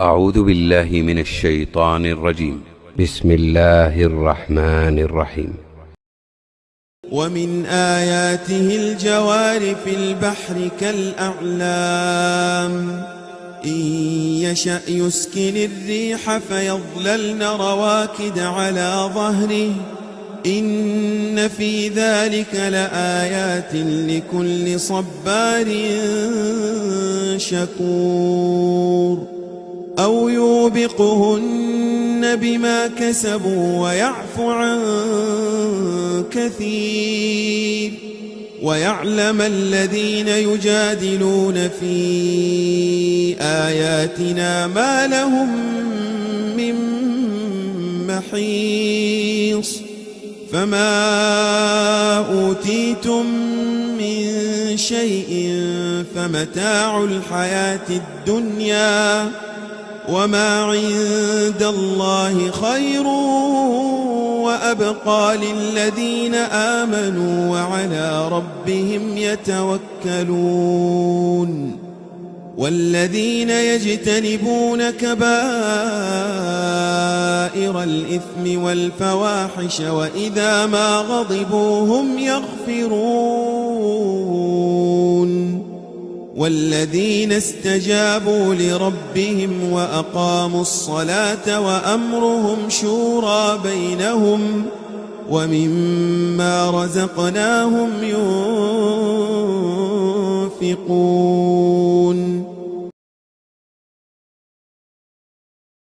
أعوذ بالله من الشيطان الرجيم. بسم الله الرحمن الرحيم. ومن آياته الجوار في البحر كالأعلام إن يشأ يسكن الريح فيظللن رواكد على ظهره إن في ذلك لآيات لكل صبار شكور أو يوبقهن بما كسبوا ويعفو عن كثير ويعلم الذين يجادلون في آياتنا ما لهم من محيص فما أوتيتم من شيء فمتاع الحياة الدنيا وما عند الله خير وأبقى للذين آمنوا وعلى ربهم يتوكلون والذين يجتنبون كبائر الإثم والفواحش وإذا ما غضبوا هم يغفرون والذين استجابوا لربهم وأقاموا الصلاة وأمرهم شورى بينهم ومما رزقناهم ينفقون